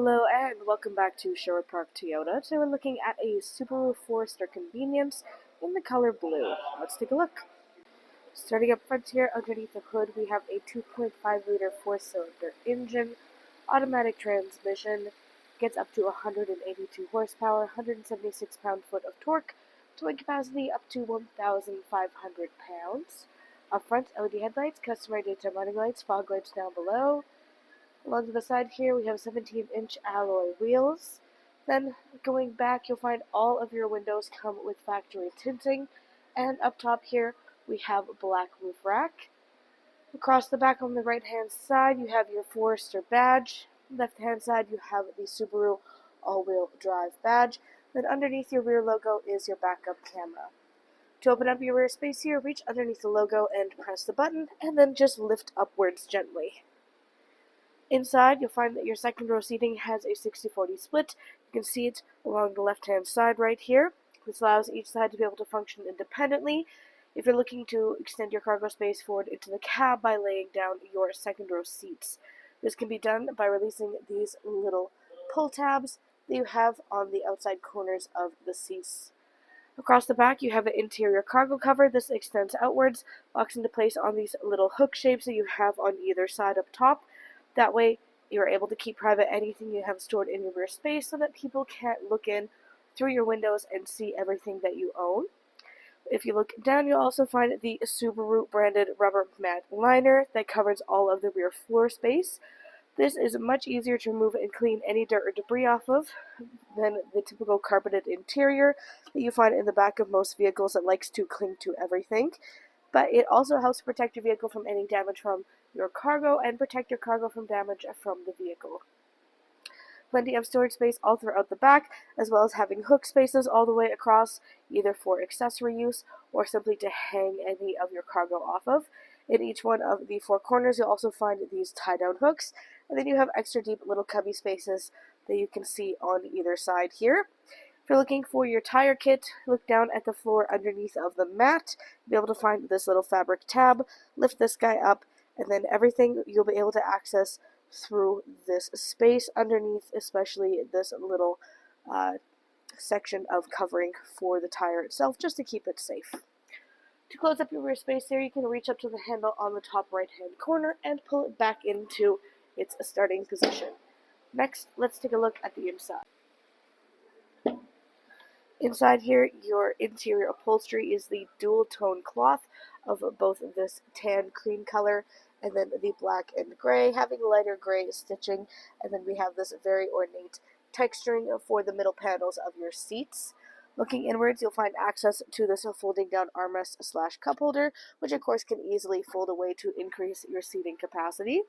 Hello and welcome back to Sherwood Park Toyota. Today we're looking at a Subaru Forester Convenience in the color blue. Let's take a look. Starting up front here, underneath the hood, we have a 2.5-liter four-cylinder engine, automatic transmission, gets up to 182 horsepower, 176 pound-foot of torque, towing capacity up to 1,500 pounds. Up front, LED headlights, customary daytime running lights, fog lights down below. Along to the side here, we have 17-inch alloy wheels. Then, going back, you'll find all of your windows come with factory tinting. And up top here, we have a black roof rack. Across the back on the right-hand side, you have your Forester badge. Left-hand side, you have the Subaru all-wheel drive badge. Then underneath your rear logo is your backup camera. To open up your rear space here, reach underneath the logo and press the button, and then just lift upwards gently. Inside, you'll find that your second row seating has a 60-40 split. You can see it along the left-hand side right here. This allows each side to be able to function independently. If you're looking to extend your cargo space forward into the cab by laying down your second row seats. This can be done by releasing these little pull tabs that you have on the outside corners of the seats. Across the back, you have an interior cargo cover. This extends outwards, locks into place on these little hook shapes that you have on either side up top. That way, you're able to keep private anything you have stored in your rear space so that people can't look in through your windows and see everything that you own. If you look down, you'll also find the Subaru branded rubber mat liner that covers all of the rear floor space. This is much easier to remove and clean any dirt or debris off of than the typical carpeted interior that you find in the back of most vehicles that likes to cling to everything. But it also helps protect your vehicle from any damage from your cargo and protect your cargo from damage from the vehicle. Plenty of storage space all throughout the back, as well as having hook spaces all the way across, either for accessory use or simply to hang any of your cargo off of. In each one of the four corners, you'll also find these tie-down hooks, and then you have extra deep little cubby spaces that you can see on either side here. If you're looking for your tire kit, look down at the floor underneath of the mat. You'll be able to find this little fabric tab, lift this guy up, and then everything you'll be able to access through this space underneath, especially this little section of covering for the tire itself, just to keep it safe. To close up your rear space here, you can reach up to the handle on the top right-hand corner and pull it back into its starting position. Next, let's take a look at the inside. Inside here, your interior upholstery is the dual-tone cloth of both this tan cream color and then the black and gray, having lighter gray stitching, and then we have this very ornate texturing for the middle panels of your seats. Looking inwards, you'll find access to this folding down armrest / cup holder, which of course can easily fold away to increase your seating capacity.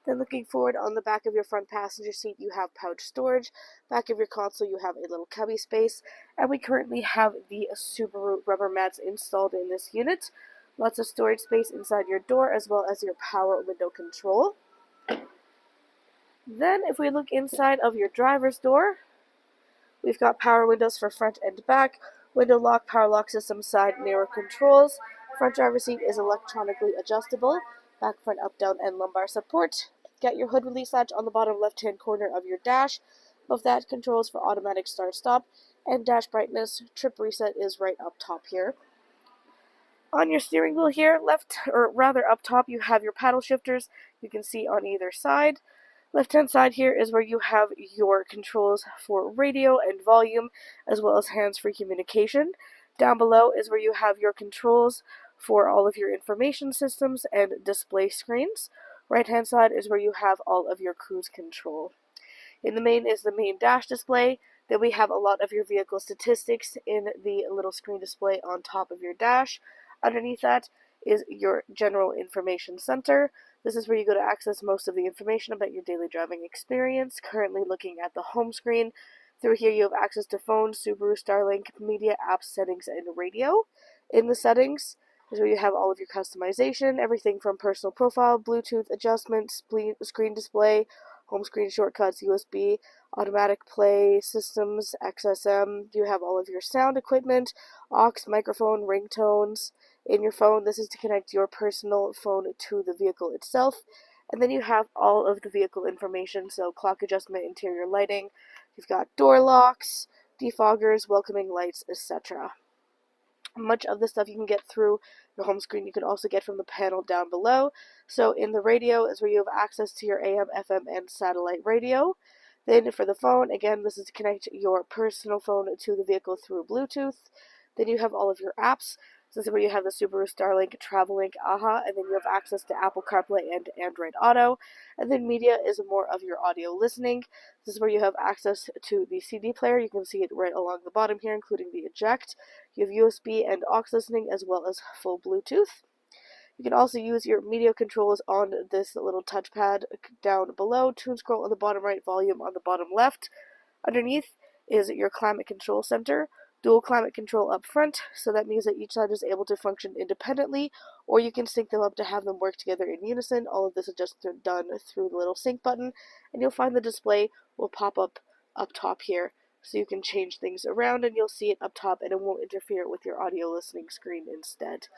Then looking forward, on the back of your front passenger seat, you have pouch storage. Back of your console, you have a little cubby space. And we currently have the Subaru rubber mats installed in this unit. Lots of storage space inside your door, as well as your power window control. Then, if we look inside of your driver's door, we've got power windows for front and back, window lock, power lock system, side mirror controls. Front driver's seat is electronically adjustable. Back, front, up, down, and lumbar support. Get your hood release latch on the bottom left-hand corner of your dash. Above that, controls for automatic start-stop, and dash brightness. Trip reset is right up top here. On your steering wheel here, up top, you have your paddle shifters. You can see on either side. Left-hand side here is where you have your controls for radio and volume, as well as hands-free communication. Down below is where you have your controls for all of your information systems and display screens. Right-hand side is where you have all of your cruise control. In the main is the main dash display. Then we have a lot of your vehicle statistics in the little screen display on top of your dash. Underneath that is your general information center. This is where you go to access most of the information about your daily driving experience. Currently looking at the home screen. Through here you have access to phone, Subaru, Starlink, media, apps, settings, and radio. In the settings is where you have all of your customization, everything from personal profile, Bluetooth adjustments, screen display, home screen shortcuts, USB, automatic play systems, XSM. You have all of your sound equipment, aux, microphone, ringtones. In your phone, this is to connect your personal phone to the vehicle itself. And then you have all of the vehicle information, so clock adjustment, interior lighting, you've got door locks, defoggers, welcoming lights, etc. Much of the stuff you can get through your home screen you can also get from the panel down below. So in the radio is where you have access to your AM, FM, and satellite radio. Then for the phone, again, this is to connect your personal phone to the vehicle through Bluetooth. Then you have all of your apps. So this is where you have the Subaru Starlink, TravelLink, AHA, and then you have access to Apple CarPlay and Android Auto. And then media is more of your audio listening. This is where you have access to the CD player. You can see it right along the bottom here, including the eject. You have USB and aux listening as well as full Bluetooth. You can also use your media controls on this little touchpad down below. Tune scroll on the bottom right, volume on the bottom left. Underneath is your climate control center. Dual climate control up front, so that means that each side is able to function independently, or you can sync them up to have them work together in unison. All of this is just done through the little sync button, and you'll find the display will pop up top here, so you can change things around, and you'll see it up top, and it won't interfere with your audio listening screen instead.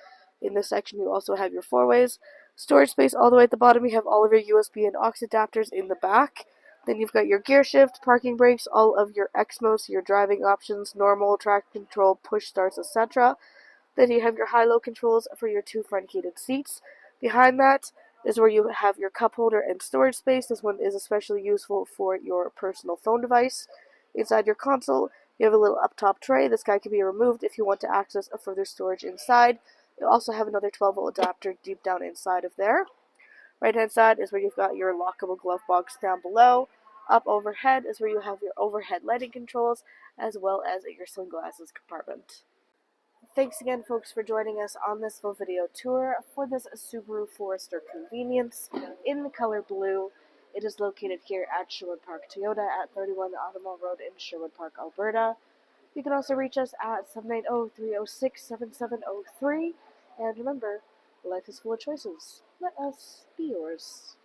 In this section, you also have your four-ways. Storage space all the way at the bottom, you have all of your USB and aux adapters in the back. Then you've got your gear shift, parking brakes, all of your XMOs, your driving options, normal, traction control, push starts, etc. Then you have your high-low controls for your two front heated seats. Behind that is where you have your cup holder and storage space. This one is especially useful for your personal phone device. Inside your console, you have a little up-top tray. This guy can be removed if you want to access a further storage inside. You'll also have another 12-volt adapter deep down inside of there. Right-hand side is where you've got your lockable glove box down below. Up overhead is where you have your overhead lighting controls, as well as your sunglasses compartment. Thanks again, folks, for joining us on this full video tour for this Subaru Forester Convenience in the color blue. It is located here at Sherwood Park Toyota at 31 Automall Road in Sherwood Park, Alberta. You can also reach us at 790-306-7703. And remember, life is full of choices. Let us be yours.